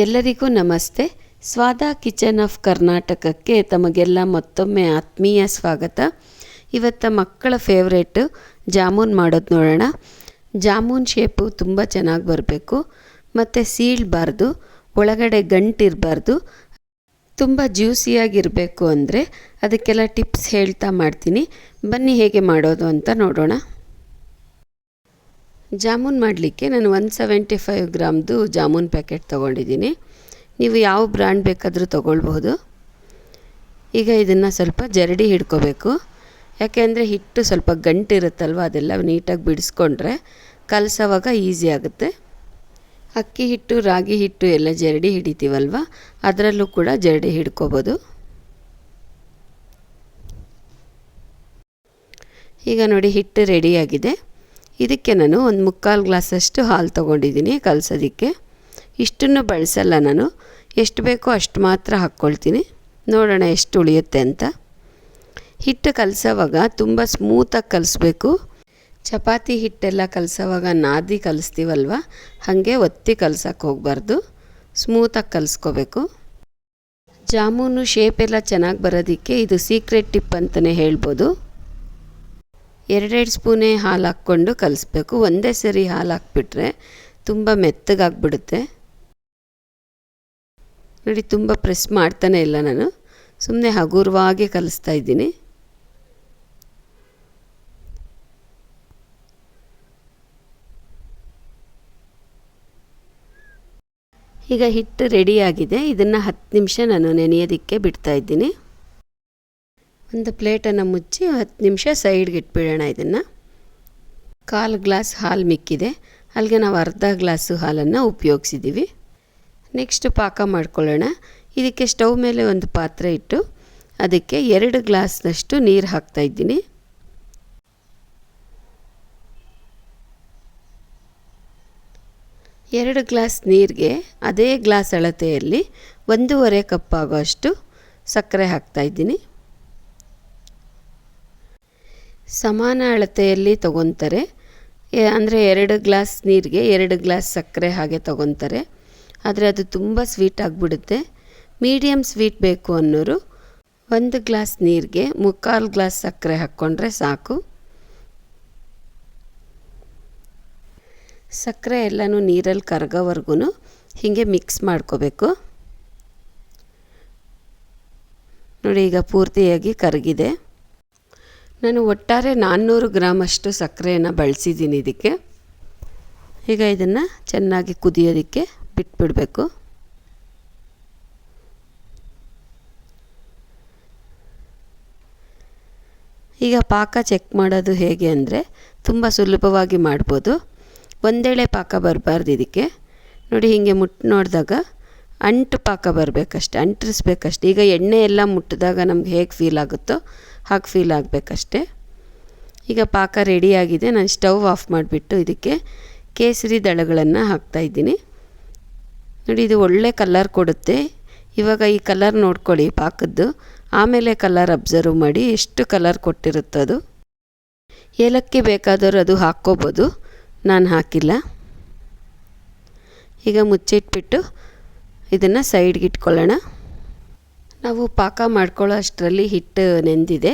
ಎಲ್ಲರಿಗೂ ನಮಸ್ತೆ. ಸ್ವಾದ ಕಿಚನ್ ಆಫ್ ಕರ್ನಾಟಕಕ್ಕೆ ತಮಗೆಲ್ಲ ಮತ್ತೊಮ್ಮೆ ಆತ್ಮೀಯ ಸ್ವಾಗತ. ಇವತ್ತು ಮಕ್ಕಳ ಫೇವ್ರೇಟು ಜಾಮೂನ್ ಮಾಡೋದು ನೋಡೋಣ. ಜಾಮೂನ್ ಶೇಪು ತುಂಬ ಚೆನ್ನಾಗಿ ಬರಬೇಕು ಮತ್ತು ಸೀಳಬಾರ್ದು, ಒಳಗಡೆ ಗಂಟಿರಬಾರ್ದು, ತುಂಬ ಜ್ಯೂಸಿಯಾಗಿರಬೇಕು ಅಂದರೆ ಅದಕ್ಕೆಲ್ಲ ಟಿಪ್ಸ್ ಹೇಳ್ತಾ ಮಾಡ್ತೀನಿ. ಬನ್ನಿ ಹೇಗೆ ಮಾಡೋದು ಅಂತ ನೋಡೋಣ. ಜಾಮೂನ್ ಮಾಡಲಿಕ್ಕೆ ನಾನು 175 ಗ್ರಾಮ್ದು ಜಾಮೂನ್ ಪ್ಯಾಕೆಟ್ ತೊಗೊಂಡಿದ್ದೀನಿ. ನೀವು ಯಾವ ಬ್ರ್ಯಾಂಡ್ ಬೇಕಾದರೂ ತೊಗೊಳ್ಬಹುದು. ಈಗ ಇದನ್ನು ಸ್ವಲ್ಪ ಜರಡಿ ಹಿಡ್ಕೋಬೇಕು. ಯಾಕೆಂದರೆ ಹಿಟ್ಟು ಸ್ವಲ್ಪ ಗಂಟಿರುತ್ತಲ್ವ, ಅದೆಲ್ಲ ನೀಟಾಗಿ ಬಿಡಿಸ್ಕೊಂಡ್ರೆ ಕಲಸೋವಾಗ ಈಸಿ ಆಗುತ್ತೆ. ಅಕ್ಕಿ ಹಿಟ್ಟು, ರಾಗಿ ಹಿಟ್ಟು ಎಲ್ಲ ಜರಡಿ ಹಿಡಿತೀವಲ್ವ, ಅದರಲ್ಲೂ ಕೂಡ ಜರಡಿ ಹಿಡ್ಕೋಬೋದು. ಈಗ ನೋಡಿ, ಹಿಟ್ಟು ರೆಡಿಯಾಗಿದೆ. ಇದಕ್ಕೆ ನಾನು 1/4 ಗ್ಲಾಸಷ್ಟು ಹಾಲು ತೊಗೊಂಡಿದ್ದೀನಿ ಕಲಸೋದಕ್ಕೆ. ಇಷ್ಟನ್ನು ಬಳಸಲ್ಲ ನಾನು, ಎಷ್ಟು ಬೇಕೋ ಅಷ್ಟು ಮಾತ್ರ ಹಾಕ್ಕೊಳ್ತೀನಿ. ನೋಡೋಣ ಎಷ್ಟು ಉಳಿಯುತ್ತೆ ಅಂತ. ಹಿಟ್ಟು ಕಲಸೋವಾಗ ತುಂಬ ಸ್ಮೂತಾಗಿ ಕಲಿಸ್ಬೇಕು. ಚಪಾತಿ ಹಿಟ್ಟೆಲ್ಲ ಕಲಸೋವಾಗ ನಾದಿ ಕಲಿಸ್ತೀವಲ್ವ, ಹಾಗೆ ಒತ್ತಿ ಕಲಸೋಕ್ಕೆ ಹೋಗಬಾರ್ದು, ಸ್ಮೂತಾಗಿ ಕಲಿಸ್ಕೋಬೇಕು. ಜಾಮೂನು ಶೇಪೆಲ್ಲ ಚೆನ್ನಾಗಿ ಬರೋದಕ್ಕೆ ಇದು ಸೀಕ್ರೆಟ್ ಟಿಪ್ ಅಂತಲೇ ಹೇಳ್ಬೋದು. 2 ಸ್ಪೂನೇ ಹಾಲು ಹಾಕ್ಕೊಂಡು ಕಲಿಸ್ಬೇಕು. ಒಂದೇ ಸರಿ ಹಾಲು ಹಾಕ್ಬಿಟ್ರೆ ತುಂಬ ಮೆತ್ತಗಾಗ್ಬಿಡುತ್ತೆ. ನೋಡಿ, ತುಂಬ ಪ್ರೆಸ್ ಮಾಡ್ತಾನೆ ಇಲ್ಲ ನಾನು, ಸುಮ್ಮನೆ ಹಗುರವಾಗಿ ಕಲಿಸ್ತಾ ಇದ್ದೀನಿ. ಈಗ ಹಿಟ್ಟು ರೆಡಿಯಾಗಿದೆ. ಇದನ್ನು 10 ನಿಮಿಷ ನಾನು ನೆನೆಯೋದಕ್ಕೆ ಬಿಡ್ತಾ ಇದ್ದೀನಿ. ಒಂದು ಪ್ಲೇಟನ್ನು ಮುಚ್ಚಿ 10 ನಿಮಿಷ ಸೈಡ್ಗೆ ಇಟ್ಬಿಡೋಣ. ಇದನ್ನು 1/4 ಗ್ಲಾಸ್ ಹಾಲು ಮಿಕ್ಕಿದೆ, ಅಲ್ಲಿಗೆ ನಾವು ಅರ್ಧ ಗ್ಲಾಸು ಹಾಲನ್ನು ಉಪಯೋಗಿಸಿದ್ದೀವಿ. ನೆಕ್ಸ್ಟ್ ಪಾಕ ಮಾಡ್ಕೊಳ್ಳೋಣ. ಇದಕ್ಕೆ ಸ್ಟವ್ ಮೇಲೆ ಒಂದು ಪಾತ್ರೆ ಇಟ್ಟು ಅದಕ್ಕೆ 2 ಗ್ಲಾಸ್ನಷ್ಟು ನೀರು ಹಾಕ್ತಾಯಿದ್ದೀನಿ. ಎರಡು ಗ್ಲಾಸ್ ನೀರಿಗೆ ಅದೇ ಗ್ಲಾಸ್ ಅಳತೆಯಲ್ಲಿ 1.5 ಕಪ್ ಆಗೋಷ್ಟು ಸಕ್ಕರೆ ಹಾಕ್ತಾಯಿದ್ದೀನಿ. ಸಮಾನ ಅಳತೆಯಲ್ಲಿ ತೊಗೊತಾರೆ, ಅಂದರೆ 2 ಗ್ಲಾಸ್ ನೀರಿಗೆ 2 ಗ್ಲಾಸ್ ಸಕ್ಕರೆ ಹಾಗೆ ತೊಗೊತಾರೆ. ಆದರೆ ಅದು ತುಂಬ ಸ್ವೀಟ್ ಆಗಿಬಿಡುತ್ತೆ. ಮೀಡಿಯಮ್ ಸ್ವೀಟ್ ಬೇಕು ಅನ್ನೋರು 1 ಗ್ಲಾಸ್ ನೀರಿಗೆ 3/4 ಗ್ಲಾಸ್ ಸಕ್ಕರೆ ಹಾಕ್ಕೊಂಡ್ರೆ ಸಾಕು. ಸಕ್ಕರೆ ಎಲ್ಲನೂ ನೀರಲ್ಲಿ ಕರಗೋವರೆಗೂ ಹೀಗೆ ಮಿಕ್ಸ್ ಮಾಡ್ಕೋಬೇಕು. ನೋಡಿ, ಈಗ ಪೂರ್ತಿಯಾಗಿ ಕರಗಿದೆ. ನಾನು ಒಟ್ಟಾರೆ 400 ಗ್ರಾಮಷ್ಟು ಸಕ್ಕರೆಯನ್ನು ಬಳಸಿದ್ದೀನಿ ಇದಕ್ಕೆ. ಈಗ ಇದನ್ನು ಚೆನ್ನಾಗಿ ಕುದಿಯೋದಕ್ಕೆ ಬಿಟ್ಬಿಡಬೇಕು. ಈಗ ಪಾಕ ಚೆಕ್ ಮಾಡೋದು ಹೇಗೆ ಅಂದರೆ ತುಂಬ ಸುಲಭವಾಗಿ ಮಾಡ್ಬೋದು. ಒಂದೇಳೆ ಪಾಕ ಬರಬಾರ್ದು ಇದಕ್ಕೆ. ನೋಡಿ, ಹೀಗೆ ಮುಟ್ಟು ನೋಡಿದಾಗ ಅಂಟು ಪಾಕ ಬರಬೇಕಷ್ಟೆ, ಅಂಟಿಸ್ಬೇಕಷ್ಟೆ. ಈಗ ಎಣ್ಣೆ ಎಲ್ಲ ಮುಟ್ಟಿದಾಗ ನಮ್ಗೆ ಹೇಗೆ ಫೀಲ್ ಆಗುತ್ತೋ ಹಾಗೆ ಫೀಲ್ ಆಗಬೇಕಷ್ಟೆ. ಈಗ ಪಾಕ ರೆಡಿಯಾಗಿದೆ. ನಾನು ಸ್ಟವ್ ಆಫ್ ಮಾಡಿಬಿಟ್ಟು ಇದಕ್ಕೆ ಕೇಸರಿ ದಳಗಳನ್ನು ಹಾಕ್ತಾಯಿದ್ದೀನಿ. ನೋಡಿ, ಇದು ಒಳ್ಳೆ ಕಲರ್ ಕೊಡುತ್ತೆ. ಇವಾಗ ಈ ಕಲರ್ ನೋಡ್ಕೊಳ್ಳಿ ಪಾಕದ್ದು, ಆಮೇಲೆ ಕಲರ್ ಅಬ್ಸರ್ವ್ ಮಾಡಿ ಎಷ್ಟು ಕಲರ್ ಕೊಟ್ಟಿರುತ್ತದು. ಏಲಕ್ಕಿ ಬೇಕಾದವರು ಅದು ಹಾಕ್ಕೋಬೋದು, ನಾನು ಹಾಕಿಲ್ಲ. ಈಗ ಮುಚ್ಚಿಟ್ಬಿಟ್ಟು ಇದನ್ನು ಸೈಡ್ಗೆ ಇಟ್ಕೊಳ್ಳೋಣ. ನಾವು ಪಾಕ ಮಾಡ್ಕೊಳ್ಳೋ ಅಷ್ಟರಲ್ಲಿ ಹಿಟ್ಟು ನೆಂದಿದೆ.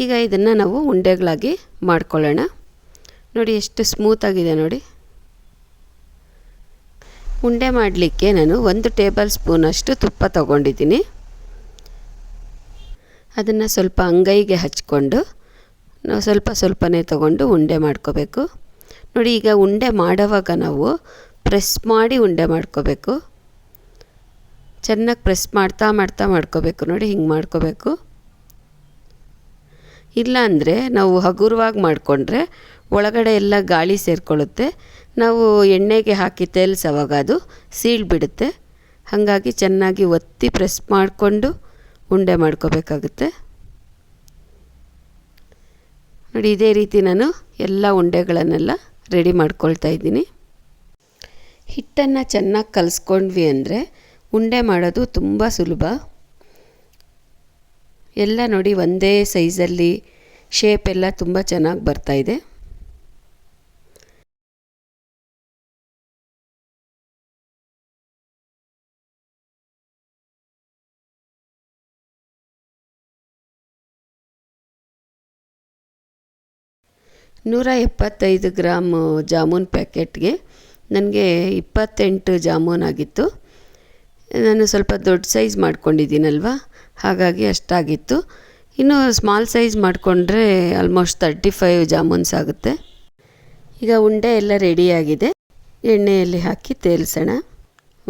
ಈಗ ಇದನ್ನು ನಾವು ಉಂಡೆಗಳಾಗಿ ಮಾಡ್ಕೊಳ್ಳೋಣ. ನೋಡಿ, ಎಷ್ಟು ಸ್ಮೂತಾಗಿದೆ ನೋಡಿ. ಉಂಡೆ ಮಾಡಲಿಕ್ಕೆ ನಾನು 1 ಟೇಬಲ್ ಸ್ಪೂನಷ್ಟು ತುಪ್ಪ ತೊಗೊಂಡಿದ್ದೀನಿ. ಅದನ್ನು ಸ್ವಲ್ಪ ಅಂಗೈಗೆ ಹಚ್ಕೊಂಡು ನಾವು ಸ್ವಲ್ಪನೇ ತೊಗೊಂಡು ಉಂಡೆ ಮಾಡ್ಕೋಬೇಕು. ನೋಡಿ, ಈಗ ಉಂಡೆ ಮಾಡೋವಾಗ ನಾವು ಪ್ರೆಸ್ ಮಾಡಿ ಉಂಡೆ ಮಾಡ್ಕೋಬೇಕು. ಚೆನ್ನಾಗಿ ಪ್ರೆಸ್ ಮಾಡ್ತಾ ಮಾಡ್ಕೋಬೇಕು. ನೋಡಿ, ಹಿಂಗೆ ಮಾಡ್ಕೋಬೇಕು. ಇಲ್ಲಾಂದರೆ ನಾವು ಹಗುರವಾಗಿ ಮಾಡಿಕೊಂಡ್ರೆ ಒಳಗಡೆ ಎಲ್ಲ ಗಾಳಿ ಸೇರಿಕೊಳ್ಳುತ್ತೆ. ನಾವು ಎಣ್ಣೆಗೆ ಹಾಕಿ ತೇಲ್ಸೋವಾಗ ಅದು ಸೀಳ್ಬಿಡುತ್ತೆ. ಹಾಗಾಗಿ ಚೆನ್ನಾಗಿ ಒತ್ತಿ ಪ್ರೆಸ್ ಮಾಡಿಕೊಂಡು ಉಂಡೆ ಮಾಡ್ಕೋಬೇಕಾಗುತ್ತೆ. ನೋಡಿ, ಇದೇ ರೀತಿ ನಾನು ಎಲ್ಲ ಉಂಡೆಗಳನ್ನೆಲ್ಲ ರೆಡಿ ಮಾಡ್ಕೊಳ್ತಾ ಇದ್ದೀನಿ. ಹಿಟ್ಟನ್ನು ಚೆನ್ನಾಗಿ ಕಲಿಸ್ಕೊಂಡ್ವಿ ಅಂದರೆ ಉಂಡೆ ಮಾಡೋದು ತುಂಬ ಸುಲಭ. ಎಲ್ಲ ನೋಡಿ, ಒಂದೇ ಸೈಜಲ್ಲಿ ಶೇಪ್ ಎಲ್ಲ ತುಂಬ ಚೆನ್ನಾಗಿ ಬರ್ತಾಯಿದೆ. 175 ಗ್ರಾಮು ಜಾಮೂನ್ ಪ್ಯಾಕೆಟ್ಗೆ ನನಗೆ 28 ಜಾಮೂನ್ ಆಗಿತ್ತು. ನಾನು ಸ್ವಲ್ಪ ದೊಡ್ಡ ಸೈಜ್ ಮಾಡ್ಕೊಂಡಿದ್ದೀನಲ್ವ, ಹಾಗಾಗಿ ಅಷ್ಟಾಗಿತ್ತು. ಇನ್ನು ಸ್ಮಾಲ್ ಸೈಜ್ ಮಾಡಿಕೊಂಡ್ರೆ ಆಲ್ಮೋಸ್ಟ್ 35 ಜಾಮೂನ್ಸ್ ಆಗುತ್ತೆ. ಈಗ ಉಂಡೆ ಎಲ್ಲ ರೆಡಿಯಾಗಿದೆ. ಎಣ್ಣೆಯಲ್ಲಿ ಹಾಕಿ ತೇಲ್ಸೋಣ.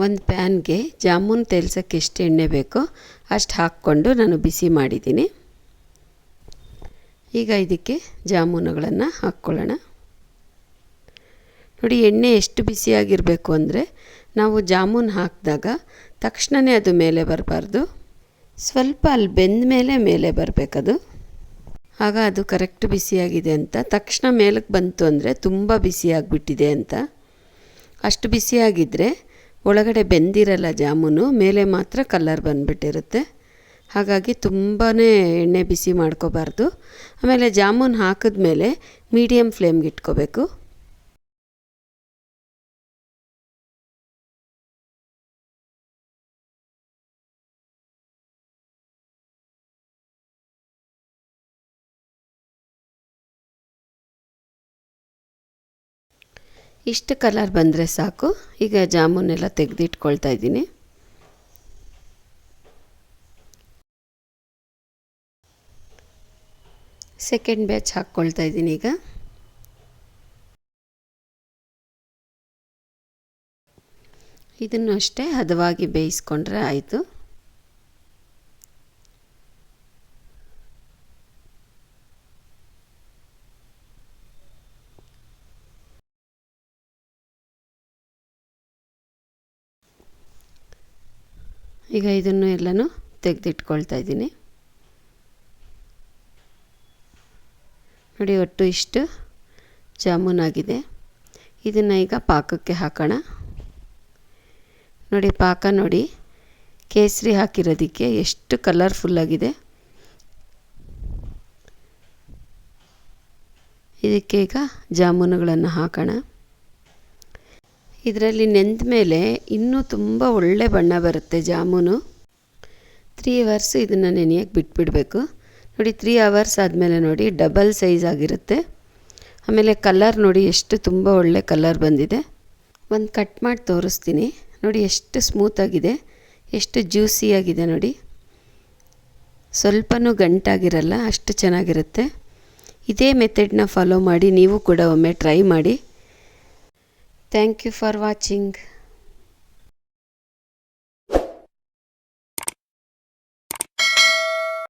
ಒಂದು ಪ್ಯಾನ್ಗೆ ಜಾಮೂನ್ ತೇಲ್ಸೋಕ್ಕೆ ಎಷ್ಟು ಎಣ್ಣೆ ಬೇಕೋ ಅಷ್ಟು ಹಾಕ್ಕೊಂಡು ನಾನು ಬಿಸಿ ಮಾಡಿದ್ದೀನಿ. ಈಗ ಇದಕ್ಕೆ ಜಾಮೂನುಗಳನ್ನು ಹಾಕ್ಕೊಳ್ಳೋಣ. ನೋಡಿ, ಎಣ್ಣೆ ಎಷ್ಟು ಬಿಸಿಯಾಗಿರಬೇಕು ಅಂದರೆ ನಾವು ಜಾಮೂನ್ ಹಾಕಿದಾಗ ತಕ್ಷಣವೇ ಅದು ಮೇಲೆ ಬರಬಾರ್ದು. ಸ್ವಲ್ಪ ಅಲ್ಲಿ ಬೆಂದ ಮೇಲೆ ಬರಬೇಕದು. ಆಗ ಅದು ಕರೆಕ್ಟ್ ಬಿಸಿಯಾಗಿದೆ ಅಂತ. ತಕ್ಷಣ ಮೇಲಕ್ಕೆ ಬಂತು ಅಂದರೆ ತುಂಬ ಬಿಸಿಯಾಗಿಬಿಟ್ಟಿದೆ ಅಂತ. ಅಷ್ಟು ಬಿಸಿಯಾಗಿದ್ದರೆ ಒಳಗಡೆ ಬೆಂದಿರಲ್ಲ ಜಾಮೂನು, ಮೇಲೆ ಮಾತ್ರ ಕಲರ್ ಬಂದುಬಿಟ್ಟಿರುತ್ತೆ. ಹಾಗಾಗಿ ತುಂಬಾ ಎಣ್ಣೆ ಬಿಸಿ ಮಾಡ್ಕೋಬಾರ್ದು. ಆಮೇಲೆ ಜಾಮೂನ್ ಹಾಕಿದ್ಮೇಲೆ ಮೀಡಿಯಮ್ ಫ್ಲೇಮ್ಗೆ ಇಟ್ಕೋಬೇಕು. ಇಷ್ಟು ಕಲರ್ ಬಂದರೆ ಸಾಕು. ಈಗ ಜಾಮೂನೆಲ್ಲ ತೆಗೆದಿಟ್ಕೊಳ್ತಾ ಇದ್ದೀನಿ. ಸೆಕೆಂಡ್ ಬ್ಯಾಚ್ ಹಾಕ್ಕೊಳ್ತಾ ಇದ್ದೀನಿ. ಈಗ ಇದನ್ನು ಅಷ್ಟೇ ಹದವಾಗಿ ಬೇಯಿಸ್ಕೊಂಡ್ರೆ ಆಯಿತು. ಈಗ ಇದನ್ನು ಎಲ್ಲನೂ ತೆಗೆದಿಟ್ಕೊಳ್ತಾ ಇದ್ದೀನಿ. ನೋಡಿ, ಒಟ್ಟು ಇಷ್ಟು ಜಾಮೂನ್ ಆಗಿದೆ. ಇದನ್ನು ಈಗ ಪಾಕಕ್ಕೆ ಹಾಕೋಣ. ನೋಡಿ, ಪಾಕ ನೋಡಿ, ಕೇಸರಿ ಹಾಕಿರೋದಕ್ಕೆ ಎಷ್ಟು ಕಲರ್ಫುಲ್ಲಾಗಿದೆ. ಇದಕ್ಕೆ ಈಗ ಜಾಮೂನುಗಳನ್ನು ಹಾಕೋಣ. ಇದರಲ್ಲಿ ನೆಂದ ಮೇಲೆ ಇನ್ನೂ ತುಂಬ ಒಳ್ಳೆ ಬಣ್ಣ ಬರುತ್ತೆ ಜಾಮೂನು. 3 ಅವರ್ಸ್ ಇದನ್ನು ನೆನೆಯೋಕ್ಕೆ ಬಿಟ್ಬಿಡಬೇಕು. ನೋಡಿ, 3 ಅವರ್ಸ್ ಆದಮೇಲೆ ನೋಡಿ ಡಬಲ್ ಸೈಜ್ ಆಗಿರುತ್ತೆ. ಆಮೇಲೆ ಕಲರ್ ನೋಡಿ ಎಷ್ಟು ತುಂಬ ಒಳ್ಳೆ ಕಲರ್ ಬಂದಿದೆ. ಒಂದು ಕಟ್ ಮಾಡಿ ತೋರಿಸ್ತೀನಿ. ನೋಡಿ ಎಷ್ಟು ಸ್ಮೂತಾಗಿದೆ, ಎಷ್ಟು ಜ್ಯೂಸಿಯಾಗಿದೆ. ನೋಡಿ, ಸ್ವಲ್ಪನೂ ಗಂಟಾಗಿರಲ್ಲ, ಅಷ್ಟು ಚೆನ್ನಾಗಿರುತ್ತೆ. ಇದೇ ಮೆಥಡ್ನ ಫಾಲೋ ಮಾಡಿ ನೀವು ಕೂಡ ಒಮ್ಮೆ ಟ್ರೈ ಮಾಡಿ. Thank you for watching.